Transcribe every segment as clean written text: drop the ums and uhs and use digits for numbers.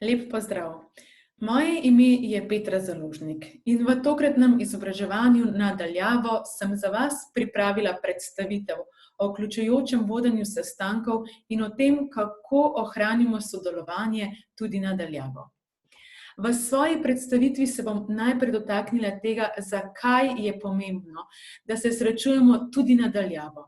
Lep pozdrav. Moje ime je Petra Založnik in v tokratnem izobraževanju na daljavo sem za vas pripravila predstavitev o vključujočem vodenju sestankov in o tem, kako ohranimo sodelovanje tudi na daljavo. V svoji predstavitvi se bom najprej dotaknila tega, zakaj je pomembno, da se srečujemo tudi na daljavo.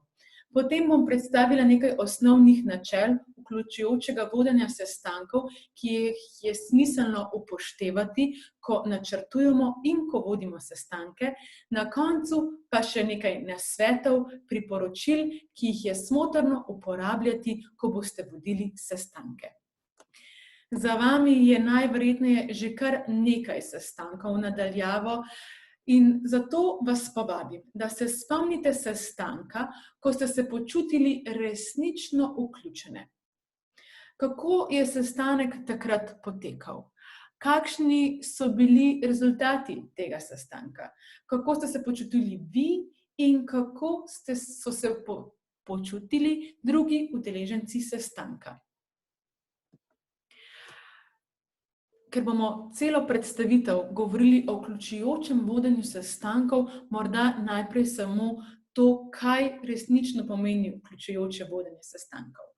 Potem bom predstavila nekaj osnovnih načel vključujočega vodenja sestankov, ki jih je smiselno upoštevati, ko načrtujemo in ko vodimo sestanke. Na koncu pa še nekaj nasvetov, priporočil, ki jih je smotrno uporabljati, ko boste vodili sestanke. Za vami je najverjetneje že kar nekaj sestankov na daljavo, in zato vas povabim, da se spomnite sestanka, ko ste se počutili resnično vključene. Kako je sestanek takrat potekal? Kakšni so bili rezultati tega sestanka? Kako ste se počutili vi in kako so se počutili drugi udeleženci sestanka? Ker bomo celo predstavitev govorili o vključujočem vodenju sestankov, morda najprej samo to, kaj resnično pomeni vključujoče vodenje sestankov.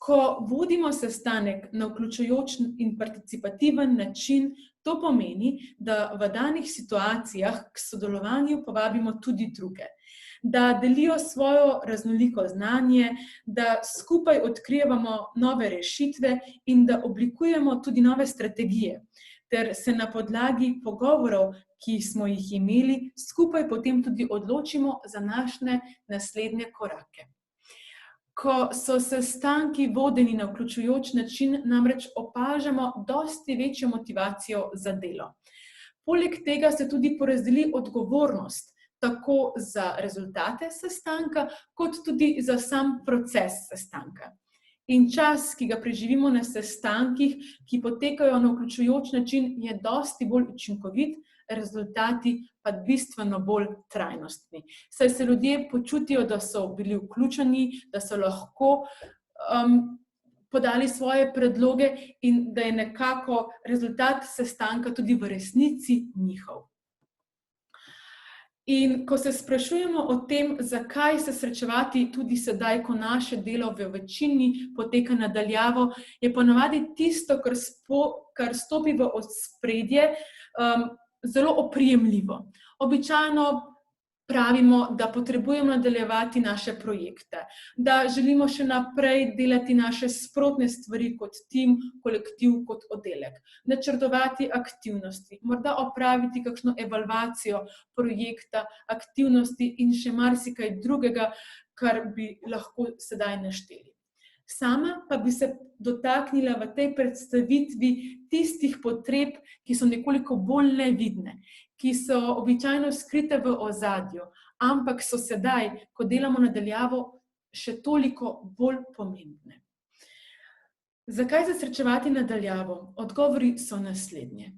Ko vodimo sestanek na vključujoč in participativen način, to pomeni, da v danih situacijah k sodelovanju povabimo tudi druge, da delijo svojo raznoliko znanje, da skupaj odkrivamo nove rešitve in da oblikujemo tudi nove strategije, ter se na podlagi pogovorov, ki smo jih imeli, skupaj potem tudi odločimo za naše naslednje korake. Ko so sestanki vodeni na vključujoč način, namreč opažamo dosti večjo motivacijo za delo. Poleg tega se tudi porazdeli odgovornost, tako za rezultate sestanka, kot tudi za sam proces sestanka. In čas, ki ga preživimo na sestankih, ki potekajo na vključujoč način, je dosti bolj učinkovit, rezultati pa bistveno bolj trajnostni. Saj se ljudje počutijo, da so bili vključeni, da so lahko podali svoje predloge in da je nekako rezultat sestanka tudi v resnici njihov. In ko se sprašujemo o tem, zakaj se srečevati tudi sedaj, ko naše delo v večini poteka na daljavo, je ponavadi tisto, kar stopi v ospredje, zelo oprijemljivo. Običajno pravimo, da potrebujemo nadaljevati naše projekte, da želimo še naprej delati naše sprotne stvari kot tim, kolektiv, kot oddelek, načrtovati aktivnosti, morda opraviti kakšno evalvacijo projekta, aktivnosti in še marsikaj drugega, kar bi lahko sedaj našteli. Sama pa bi se dotaknila v tej predstavitvi tistih potreb, ki so nekoliko bolj nevidne, ki so običajno skrite v ozadju, ampak so sedaj, ko delamo na daljavo, še toliko bolj pomembne. Zakaj se srečevati na daljavo? Odgovori so naslednji.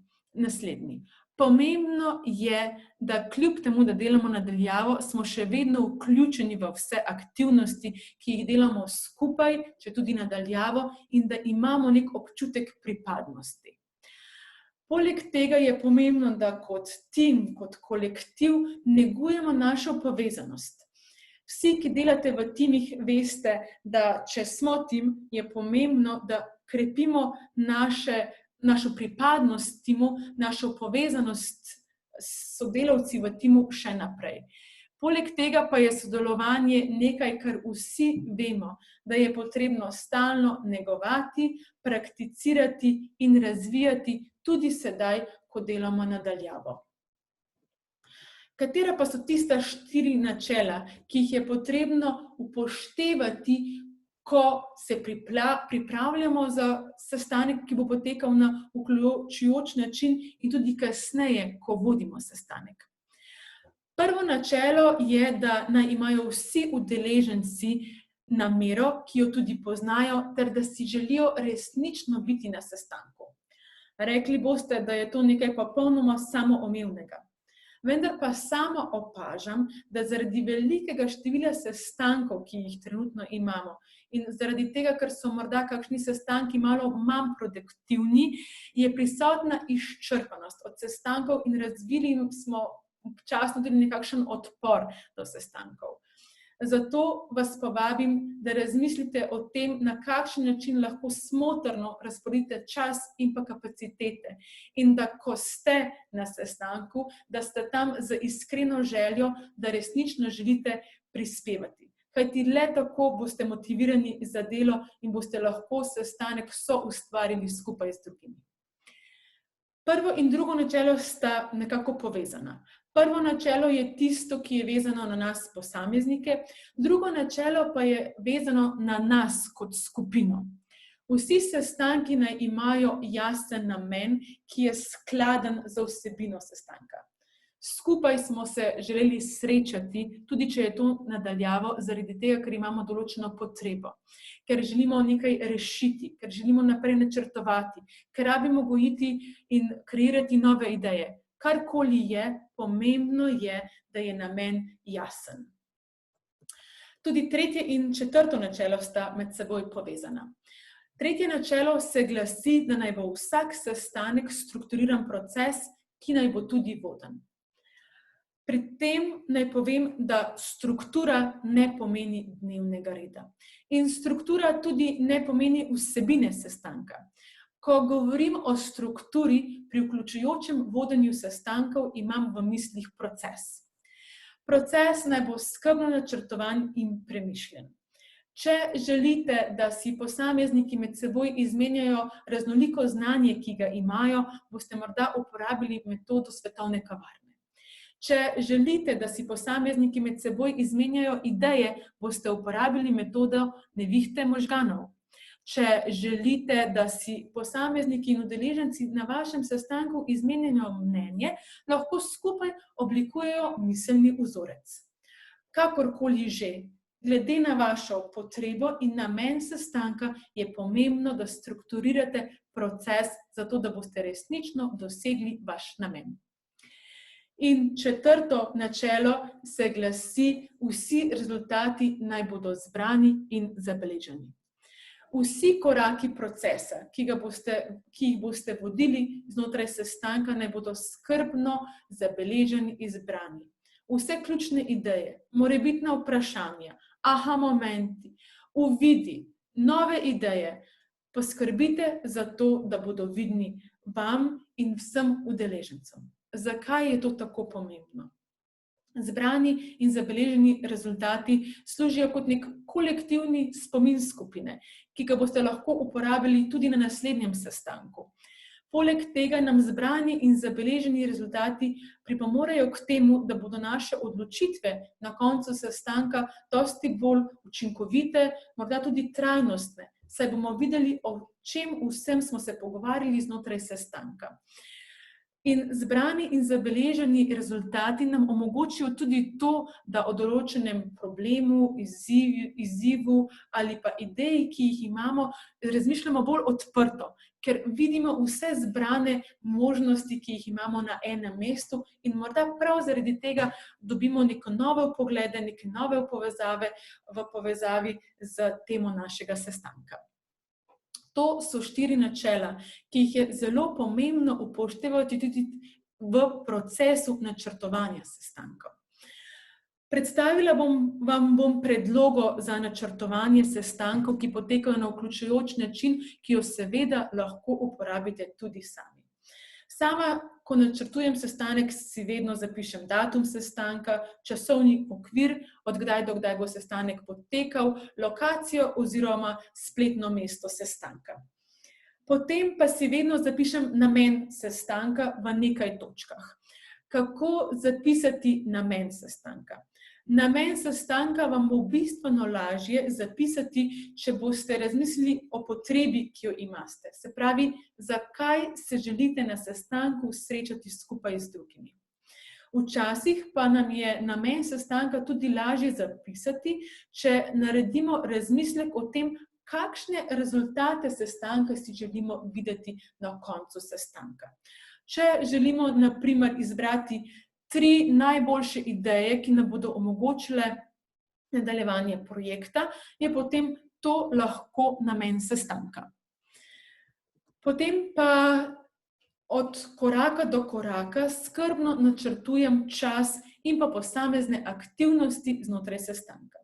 Pomembno je, da kljub temu, da delamo na daljavo, smo še vedno vključeni v vse aktivnosti, ki jih delamo skupaj, če tudi na daljavo, in da imamo nek občutek pripadnosti. Poleg tega je pomembno, da kot tim, kot kolektiv negujemo našo povezanost. Vsi, ki delate v timih, veste, da če smo tim, je pomembno, da krepimo našo pripadnost timu, našo povezanost s sodelavci v timu še naprej. Poleg tega pa je sodelovanje nekaj, kar vsi vemo, da je potrebno stalno negovati, prakticirati in razvijati tudi sedaj, ko delamo na daljavo. Katera pa so tista 4 načela, ki jih je potrebno upoštevati, ko se pripravljamo za sestanek, ki bo potekal na vključujoč način in tudi kasneje, ko vodimo sestanek. Prvo načelo je, da naj imajo vsi udeleženci namero, ki jo tudi poznajo, ter da si želijo resnično biti na sestanku. Rekli boste, da je to nekaj popolnoma samoumevnega. Vendar pa sama opažam, da zaradi velikega števila sestankov, ki jih trenutno imamo, in zaradi tega, ker so morda kakšni sestanki malo manj produktivni, je prisotna izčrpanost od sestankov in razvili smo občasno tudi nekakšen odpor do sestankov. Zato vas povabim, da razmislite o tem, na kakšen način lahko smotrno razporedite čas in pa kapacitete. In da ko ste na sestanku, da ste tam z iskreno željo, da resnično želite prispevati. Kajti le tako boste motivirani za delo in boste lahko sestanek soustvarili skupaj z drugimi. Prvo in drugo načelo sta nekako povezana. Prvo načelo je tisto, ki je vezano na nas posameznike, drugo načelo pa je vezano na nas kot skupino. Vsi sestanki naj imajo jasen namen, ki je skladen z vsebino sestanka. Skupaj smo se želeli srečati, tudi če je to nadaljavo, zaradi tega, ker imamo določeno potrebo, ker želimo nekaj rešiti, ker želimo naprej načrtovati, ker rabimo gojiti in kreirati nove ideje. Karkoli je, pomembno je, da je namen jasen. Tudi tretje in četrto načelo sta med seboj povezana. Tretje načelo se glasi, da naj bo vsak sestanek strukturiran proces, ki naj bo tudi voden. Pri tem naj povem, da struktura ne pomeni dnevnega reda. In struktura tudi ne pomeni vsebine sestanka. Ko govorim o strukturi, pri vključujočem vodenju sestankov imam v mislih proces. Proces naj bo skrbno načrtovan in premišljen. Če želite, da si posamezniki med seboj izmenjajo raznoliko znanje, ki ga imajo, boste morda uporabili metodo svetovne kavarne. Če želite, da si posamezniki med seboj izmenjajo ideje, boste uporabili metodo nevihte možganov. Če želite, da si posamezniki in udeleženci na vašem sestanku izmenjajo mnenje, lahko skupaj oblikujejo miselni vzorec. Kakorkoli že, glede na vašo potrebo in namen sestanka je pomembno, da strukturirate proces, zato da boste resnično dosegli vaš namen. In četrto načelo se glasi, vsi rezultati naj bodo zbrani in zabeleženi. Vsi koraki procesa, ki jih boste vodili znotraj sestanka, naj bodo skrbno zabeleženi in zbrani. Vse ključne ideje, morebitna vprašanja, aha momenti, uvidi, nove ideje, poskrbite za to, da bodo vidni vam in vsem udeležencem. Zakaj je to tako pomembno? Zbrani in zabeleženi rezultati služijo kot nek kolektivni spomin skupine, ki ga boste lahko uporabili tudi na naslednjem sestanku. Poleg tega nam zbrani in zabeleženi rezultati pripomorejo k temu, da bodo naše odločitve na koncu sestanka dosti bolj učinkovite, morda tudi trajnostne, saj bomo videli, o čem vsem smo se pogovarjali znotraj sestanka. In zbrani in zabeleženi rezultati nam omogočijo tudi to, da o določenem problemu, izzivu ali pa ideji, ki jih imamo, razmišljamo bolj odprto, ker vidimo vse zbrane možnosti, ki jih imamo na enem mestu in morda prav zaradi tega dobimo neke nove poglede, neke nove povezave v povezavi z temo našega sestanka. To so 4 načela, ki jih je zelo pomembno upoštevati tudi v procesu načrtovanja sestankov. Predstavila vam bom predlogo za načrtovanje sestankov, ki potekajo na vključujoč način, ki jo seveda lahko uporabite tudi sami. Sama, ko načrtujem sestanek, si vedno zapišem datum sestanka, časovni okvir, od kdaj do kdaj bo sestanek potekal, lokacijo oziroma spletno mesto sestanka. Potem pa si vedno zapišem namen sestanka v nekaj točkah. Kako zapisati namen sestanka? Namen sestanka vam bo bistveno lažje zapisati, če boste razmislili o potrebi, ki jo imate. Se pravi, zakaj se želite na sestanku srečati skupaj z drugimi. Včasih pa nam je namen sestanka tudi lažje zapisati, če naredimo razmislek o tem, kakšne rezultate sestanka si želimo videti na koncu sestanka. Če želimo, na primer, izbrati 3 najboljše ideje, ki nam bodo omogočile nadaljevanje projekta, je potem to lahko namen sestanka. Potem pa od koraka do koraka skrbno načrtujem čas in pa posamezne aktivnosti znotraj sestanka.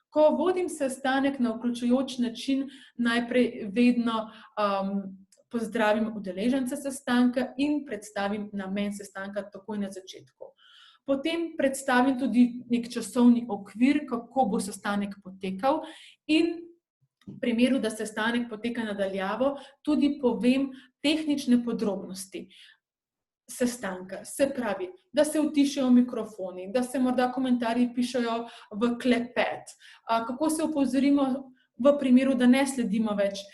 Ko vodim sestanek na vključujoč način, najprej vedno pozdravim udeležence sestanka in predstavim namen sestanka takoj na začetku. Potem predstavim tudi nek časovni okvir, kako bo sestanek potekal, in v primeru, da sestanek poteka na daljavo, tudi povem tehnične podrobnosti sestanka. Se pravi, da se utišajo mikrofoni, da se morda komentarji pišejo v klepet, kako se opozorimo v primeru, da ne sledimo več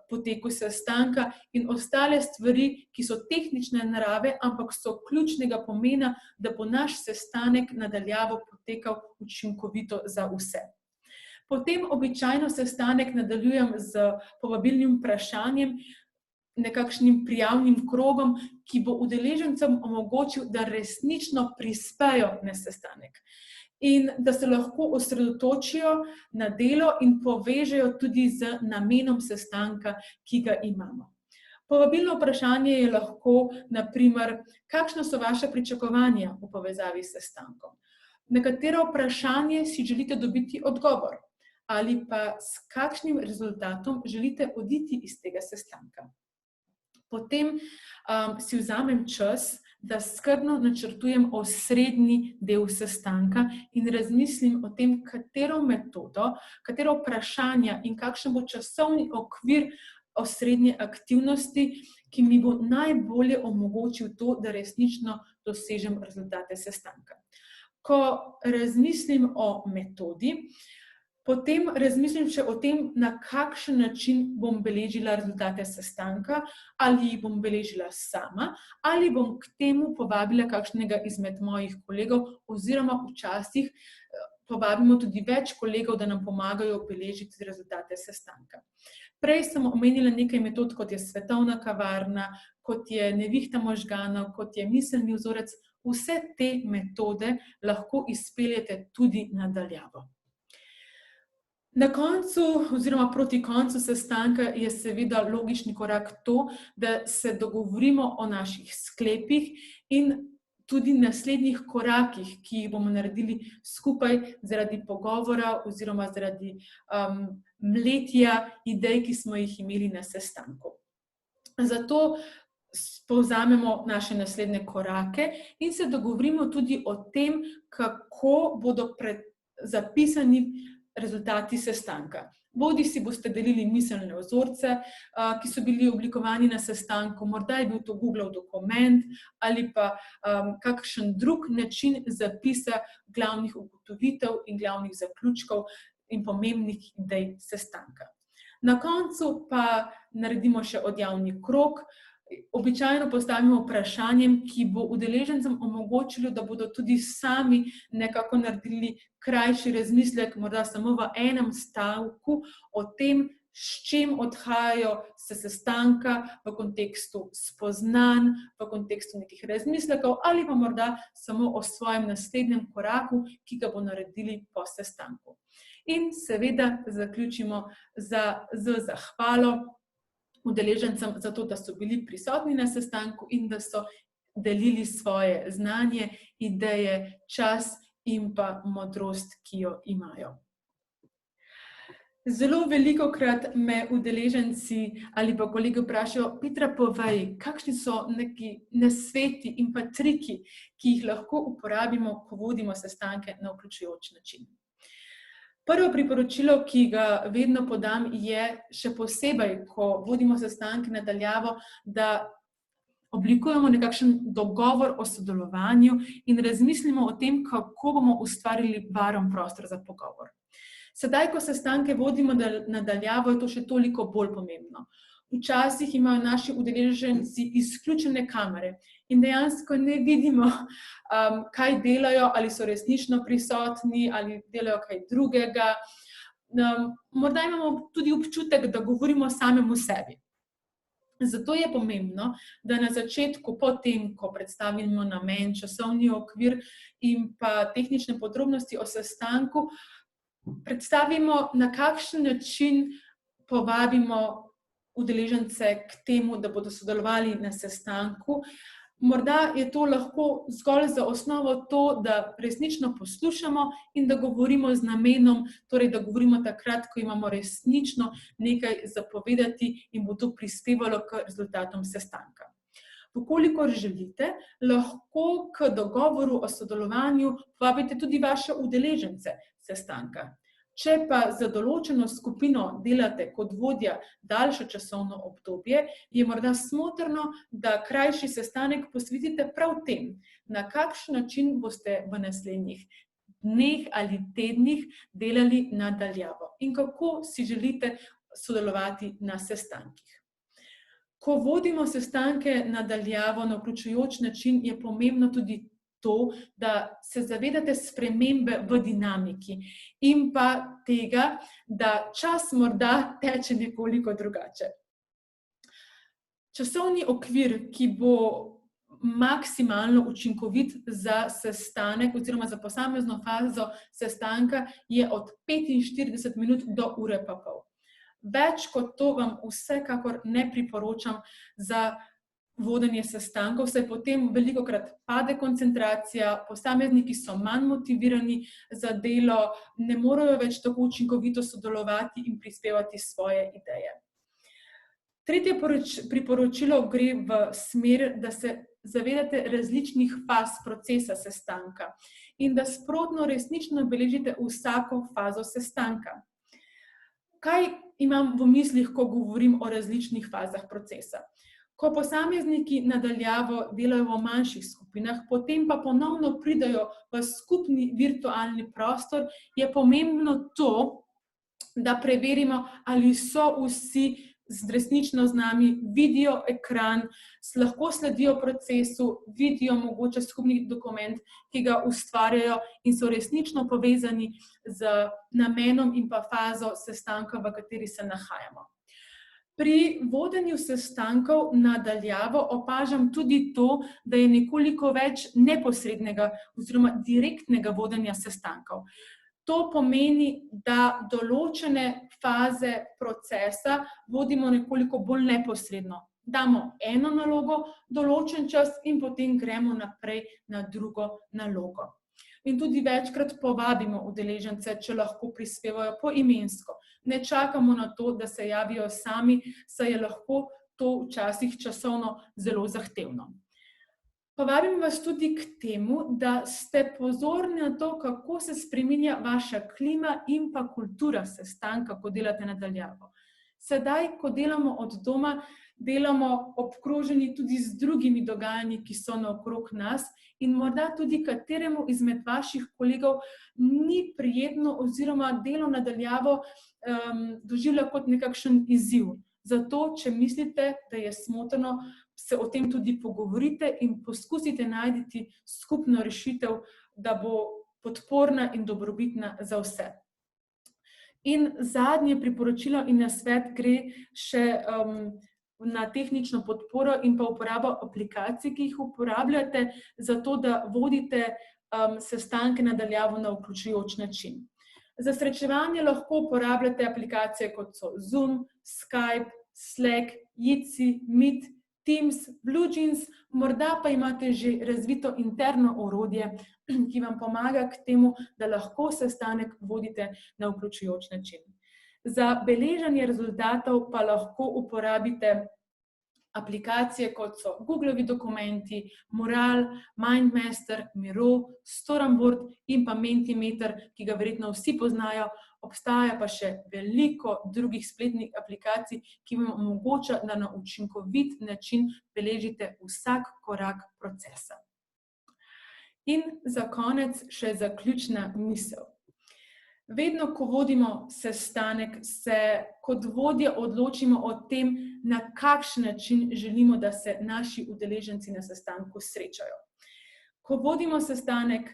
poteku sestanka, in ostale stvari, ki so tehnične narave, ampak so ključnega pomena, da bo naš sestanek na daljavo potekal učinkovito za vse. Potem običajno sestanek nadaljujem z povabilnim vprašanjem, nekakšnim prijavnim krogom, ki bo udeležencem omogočil, da resnično prispejo na sestanek in da se lahko osredotočijo na delo in povežejo tudi z namenom sestanka, ki ga imamo. Povabilno vprašanje je lahko, na primer, kakšna so vaša pričakovanja v povezavi s sestankom? Na katero vprašanje si želite dobiti odgovor? Ali pa s kakšnim rezultatom želite oditi iz tega sestanka? Potem si vzamem čas, da skrbno načrtujem osrednji del sestanka in razmislim o tem, katero metodo, katero vprašanja in kakšen bo časovni okvir osrednje aktivnosti, ki mi bo najbolje omogočil to, da resnično dosežem rezultate sestanka. Ko razmislim o metodi, potem razmislim še o tem, na kakšen način bom beležila rezultate sestanka, ali jih bom beležila sama, ali bom k temu povabila kakšnega izmed mojih kolegov, oziroma včasih povabimo tudi več kolegov, da nam pomagajo beležiti rezultate sestanka. Prej sem omenila nekaj metod, kot je svetovna kavarna, kot je nevihta možganov, kot je miselni vzorec. Vse te metode lahko izpeljete tudi na daljavo. Na koncu oziroma proti koncu sestanka je seveda logični korak to, da se dogovorimo o naših sklepih in tudi naslednjih korakih, ki jih bomo naredili skupaj zaradi pogovora oziroma zaradi mletja idej, ki smo jih imeli na sestanku. Zato povzamemo naše naslednje korake in se dogovorimo tudi o tem, kako bodo zapisani rezultati sestanka. Bodisi boste delili miselne vzorce, ki so bili oblikovani na sestanku, morda je bil to Googlov dokument ali pa kakšen drug način zapisa glavnih ugotovitev in glavnih zaključkov in pomembnih idej sestanka. Na koncu pa naredimo še odjavni krog. Običajno postavimo vprašanjem, ki bo udeležencem omogočilo, da bodo tudi sami nekako naredili krajši razmislek, morda samo v enem stavku, o tem, s čim odhajajo se sestanka v kontekstu spoznanj, v kontekstu nekih razmislekov ali pa morda samo o svojem naslednjem koraku, ki ga bo naredili po sestanku. In seveda zaključimo z zahvalo udeležencem za to, da so bili prisotni na sestanku in da so delili svoje znanje, ideje, čas in pa modrost, ki jo imajo. Zelo velikokrat me udeleženci ali pa kolegi vprašajo: Petra, povej, kakšni so neki nasveti in pa triki, ki jih lahko uporabimo, ko vodimo sestanke na vključujoč način. Prvo priporočilo, ki ga vedno podam, je še posebej, ko vodimo sestanke na daljavo, da oblikujemo nekakšen dogovor o sodelovanju in razmislimo o tem, kako bomo ustvarili varen prostor za pogovor. Sedaj, ko sestanke vodimo na daljavo, je to še toliko bolj pomembno. Včasih imajo naši udeleženci izključene kamere in dejansko ne vidimo, kaj delajo, ali so resnično prisotni, ali delajo kaj drugega. Morda imamo tudi občutek, da govorimo samemu sebi. Zato je pomembno, da na začetku, potem, ko predstavimo namen, časovni okvir in pa tehnične podrobnosti o sestanku, predstavimo, na kakšen način povabimo udeležence k temu, da bodo sodelovali na sestanku. Morda je to lahko zgolj za osnovo to, da resnično poslušamo in da govorimo z namenom, torej da govorimo takrat, ko imamo resnično nekaj zapovedati in bo to prispevalo k rezultatom sestanka. Vkolikor želite, lahko k dogovoru o sodelovanju povabite tudi vaše udeležence sestanka. Če pa za določeno skupino delate kot vodja daljše časovno obdobje, je morda smotrno, da krajši sestanek posvetite prav tem, na kakšen način boste v naslednjih dneh ali tednih delali na daljavo in kako si želite sodelovati na sestankih. Ko vodimo sestanke na daljavo na vključujoč način, je pomembno tudi to, da se zavedate spremembe v dinamiki in pa tega, da čas morda teče nekoliko drugače. Časovni okvir, ki bo maksimalno učinkovit za sestanek oziroma za posamezno fazo sestanka, je od 45 minut do ure pa pol. Več kot to vam vsekakor ne priporočam za vodenje sestankov, saj potem velikokrat pade koncentracija, posamezniki so manj motivirani za delo, ne morejo več tako učinkovito sodelovati in prispevati svoje ideje. Tretje priporočilo gre v smer, da se zavedate različnih faz procesa sestanka in da sprotno resnično beležite vsako fazo sestanka. Kaj imam v mislih, ko govorim o različnih fazah procesa? Ko posamezniki na daljavo delajo v manjših skupinah, potem pa ponovno pridajo v skupni virtualni prostor, je pomembno to, da preverimo, ali so vsi resnično z nami, vidijo ekran, lahko sledijo procesu, vidijo mogoče skupni dokument, ki ga ustvarjajo in so resnično povezani z namenom in pa fazo sestanka, v kateri se nahajamo. Pri vodenju sestankov na daljavo opažam tudi to, da je nekoliko več neposrednega oziroma direktnega vodenja sestankov. To pomeni, da določene faze procesa vodimo nekoliko bolj neposredno. Damo eno nalogo, določen čas in potem gremo naprej na drugo nalogo. In tudi večkrat povabimo udeležence, če lahko prispevajo poimensko. Ne čakamo na to, da se javijo sami, saj je lahko to včasih časovno zelo zahtevno. Povabim vas tudi k temu, da ste pozorni na to, kako se spreminja vaša klima in pa kultura sestanka, ko delate na daljavo. Sedaj, ko delamo od doma, delamo obkroženi tudi z drugimi dogajanji, ki so naokrog nas in morda tudi kateremu izmed vaših kolegov ni prijetno oziroma delo na daljavo doživlja kot nekakšen izziv. Zato, če mislite, da je smotrno, se o tem tudi pogovorite in poskusite najti skupno rešitev, da bo podporna in dobrobitna za vse. In zadnje priporočilo in nasvet gre še na tehnično podporo in pa uporabo aplikacij, ki jih uporabljate, zato da vodite sestanke na daljavo na vključujoč način. Za srečevanje lahko uporabljate aplikacije kot so Zoom, Skype, Slack, Jitsi, Meet, Teams, BlueJeans, morda pa imate že razvito interno orodje, ki vam pomaga k temu, da lahko sestanek vodite na vključujoč način. Za beleženje rezultatov pa lahko uporabite aplikacije kot so Googlovi dokumenti, Mural, Mindmaster, Miro, Storyboard in pa Mentimeter, ki ga verjetno vsi poznajo. Obstaja pa še veliko drugih spletnih aplikacij, ki vam omogoča, da na učinkovit način beležite vsak korak procesa. In za konec še zaključna misel. Vedno, ko vodimo sestanek, se kot vodje odločimo o tem, na kakšen način želimo, da se naši udeleženci na sestanku srečajo. Ko vodimo sestanek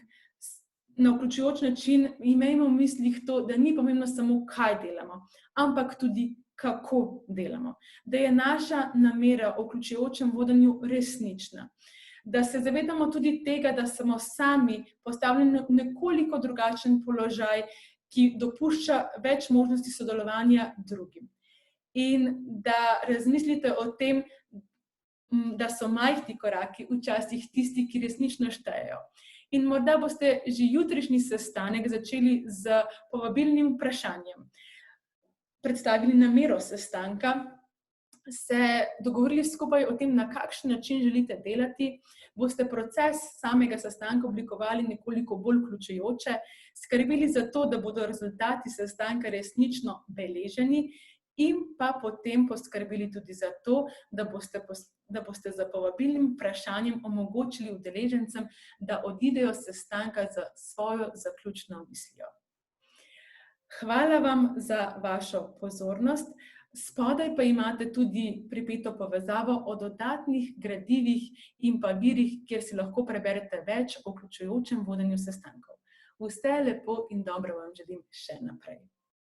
na vključujoč način, imejmo v mislih to, da ni pomembno samo, kaj delamo, ampak tudi, kako delamo. Da je naša namera o vključujočem vodenju resnična. Da se zavedamo tudi tega, da smo sami postavljeni v nekoliko drugačen položaj ki dopušča več možnosti sodelovanja drugim. In da razmislite o tem, da so majhni koraki včasih tisti, ki resnično štejejo. In morda boste že jutrišnji sestanek začeli z povabilnim vprašanjem. Predstavili namero sestanka, se dogovorili skupaj o tem, na kakšen način želite delati, boste proces samega sestanka oblikovali nekoliko bolj vključujoče, skrbeli za to, da bodo rezultati sestanka resnično beleženi in pa potem poskrbeli tudi za to, da boste za povabilnim vprašanjem omogočili udeležencem, da odidejo s sestanka z svojo zaključno mislijo. Hvala vam za vašo pozornost. Spodaj pa imate tudi pripeto povezavo o dodatnih gradivih in pa virih, kjer si lahko preberete več o vključujočem vodenju sestankov. Vse lepo in dobro vam želim še naprej.